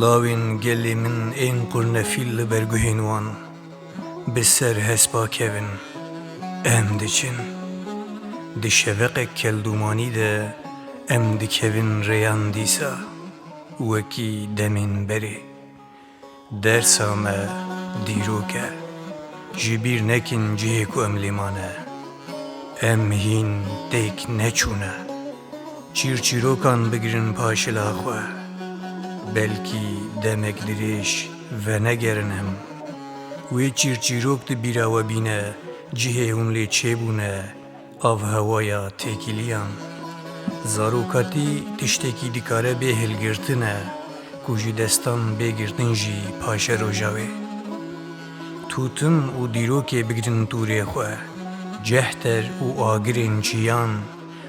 Lawên gelê min ên qurnefîl li ber guhên wan bi ser hespa kevin. Em diçin di şeveqek keldûmanî de em dikevin rêyan dîsa wekî demên berê. Dersa me dîrok e, ji bîr nekin cihê ku em lê mane. Em hîn têk neçûne, çîrçîrokan bigirin paşila xwe. Belkî demek dirêj venegerin em. Wê çîrçîrok di bîra we bîne, cihê hûn lê çêbûne, avhewaya têkiliyan. Zarokatî tiştekî dikare bê hilgirtin e, ku ji destan bêgirtin jî paşe roja wê. Tûtin û dîrokê bigirin tûrê xwe, cehter û agirên çiyan,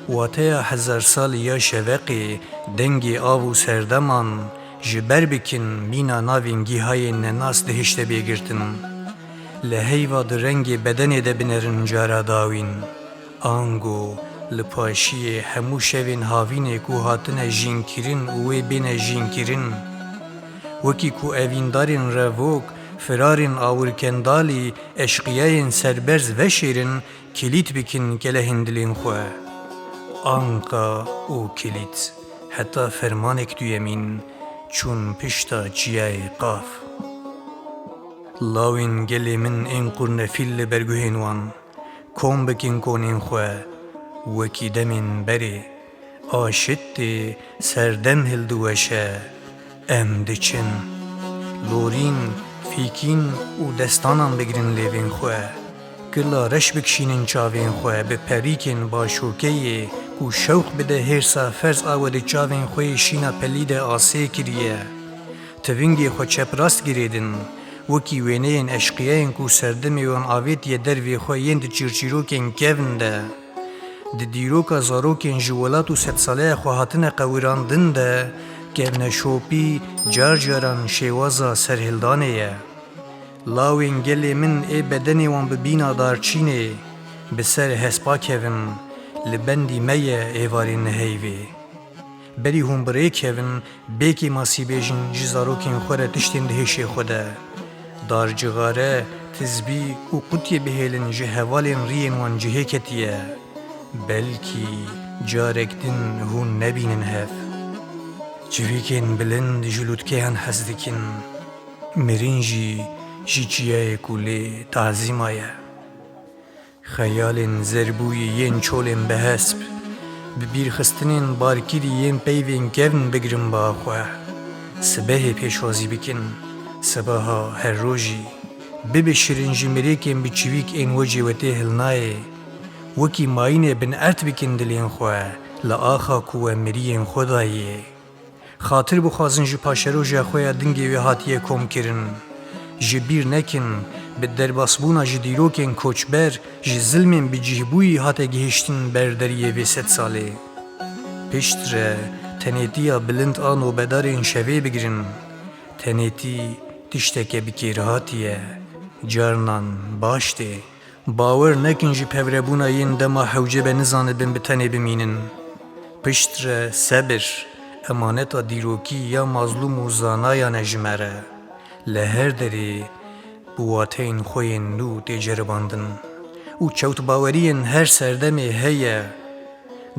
wateya hezar salî ya şeveqê, dengê av û serdeman, ji ber bikin mîna navên gîhayên nenas di hişte bêgirtin. Li heyva di rengê bedenê de binerin cara dawîn. Ango li paşiyê hemû şevên havînê ku hatine jînkirin û wê bêne jînkirin. Wekî ku evîndarên revok, firarên awirkendalî, eşqiyayên serberz veşêrin, kilît bikin kelehên dilên xwe. Anqa û kilît, heta fermanek duyemîn, çûn pişta çiyayê qaf. Lawên gelê min ên qurnefîl li ber guhên wan, kom bikin konên xwe, wekî demên berê. Aşit tê serdem hildi weşe, em diçin. Lorîn, fîkîn û destanan bigirin lêvên xwe. Kila reş bikişînin çavên xwe bi perîkên başokeyê, ku şewq bide hêrsa ferz awe di çavên xwe yê şîna pelî de asê kiriye. Tivingê xwe çeprast girêdin, wekî wêneyên eşqiyayên ku serdemê wan avêtiye dervê xwe yên di çîrçîrokên kevin de. Di dîroka zarokên ji welat û sedsaleya xwe hatine qewirandin de, kevneşopî car caran şêwaza serhildanê ye. Lawên gelê min ê bedenê wan bi bîna darçînê, bi ser hespa kevin, li bendî me ye êvarên niheyvê. Berî hûn bi rê kevin, bêkî masî bêjin ji zarokên xwe re tiştên di hêşê xwe de. Darcixare, tizbî û qutyê bihêlin ji hevalên rîyên wan cihê ketiye. Belkî carek din hûn nebînin hev. Civîkên bilind ji lûtkeyan hez dikin, mirîn jî ji çiyayê ku lê tazîma ye. Xeyalên zerbûyî yên çolên bihesp, bi bîrxistinên barkîrî yên peyvên kevn bigirin ba xwe. Sibehê pêşwazî bikin, sebaha her rojî, bibişirin ji mirêkên bi çivîk ên wecê we tê hilnayê. Wekî mayînê bin ert bikin dilên xwe, li axa ku we miriyên xwedayê. Xatir bixwazin ji paşeroja xwe ya dingê wê hatiye komkirin. Ji bîr nekin, bi derbasbûna ji dîrokên koçber, ji zilmên bi cihbûyî hate gihîştin ber deriyê vê sed salê. Pişt re tenêtiya bilind a nobedarên şevê bigirin. Tenêtî tişteke bikêrhatiye, carnan baş tê. Bawer nekin ji pevrebûna yên dema hewce be nizanibin bi tenê bimînin. Pişt re sebir, emaneta dîrokî ya mazlûm û zanayan e ji me re. Li her derê bi wateyên xwe yên nû tê ceribandin û çewtbaweriyên her serdemê heye.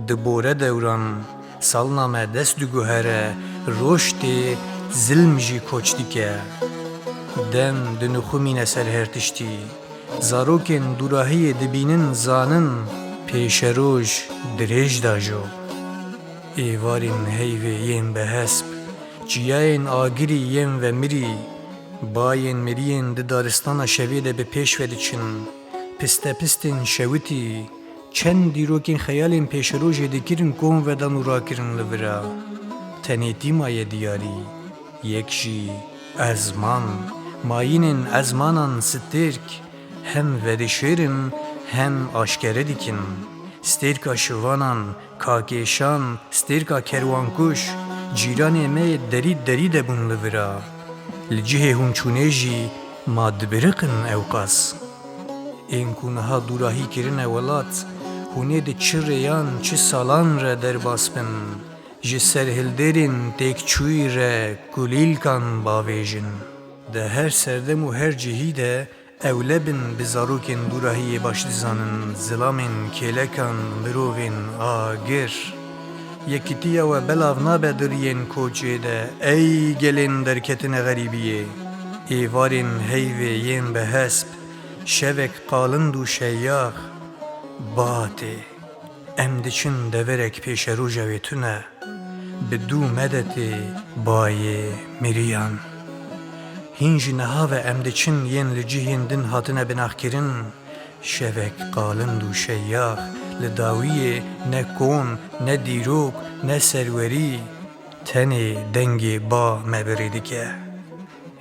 Di bore dewran, salna me dest diguhere, roj tê zilm jî koç dike. Dem di nixumîne ser her tiştî, zarokên dûrahiyê dibînin zanin, pêşeroj dirêj da jo. Êvarên heyvê yên bihesp, çiyayên agirî yên vemirî, bayên miriyên di daristana şevê de bi pêş ve diçin. Piste pistên şewitî, çend dîrokên xeyalên pêşerojê dikirin kom vedan û rakirin li vira. Tenêtî maye diyarî, yek jî ezman, mayînên ezmanan stêrk, hem vedişêrin hem aşkere dikin. Stêrka şivanan, kakêşan, stêrka kerwankuş, cîranê me yê derî derî de bûn li vira. Li cihê hûn çûnê jî ma dibiriqin ewqas. Ên ku niha dûrahî kirine welat, hûnê di çi rêyan çi salan re derbas bin, ji ser hilderên têkçûyî re kulîlkan bavêjin. Di her serdem û her cihî de ewle bin bi zarokên dûrahiyê baş dizanin zilamên kêlekan mirovên agir. Yekîtiya we belav nabe diriyên koçê de ey gelên derketine gerîbiyê. Êvarên heyvê yên bi hesp, şevek qalind û şeyyaq. Batê, em diçin deverek pêşe roja wê tune, bi dû medetê bayê miriyan. Hîn jî niha ve em diçin yên li cihên din hatine binaxkirin, şevek qalind û şeyyaq, li dawiyê ne kon, ne dîrok, ne serwerî, tenê dengê ba me birê dike.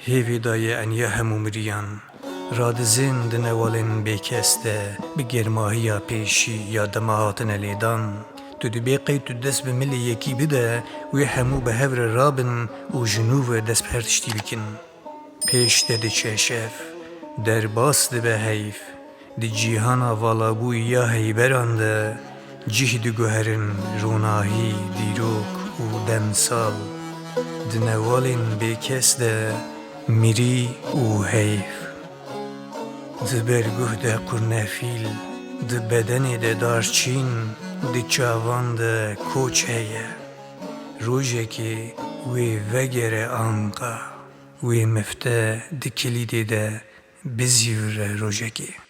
Hêvî daye eniya hemû miriyan, radizên di nevalên bêkes de bi germahiya pêşî ya dema hatine lêdan. Tu dibê qey tu dest bi milê yekî bide, wê hemû bi hev re rabin û ji nû ve dest bi her tiştî bikin. Pêş de diçe şev, derbas dibe heyv, di cîhana valabûyî ya heyberan de cih diguherin ronahî, dîrok û demsal. Di nevalên bêkes de mirî û heyv. Di berguh de qurnefîl, di bedenê de darçîn, di çavan de koç heye. Rojekê wê vegere anqa, wê mifte di kilîdê de bizîvire rojekê.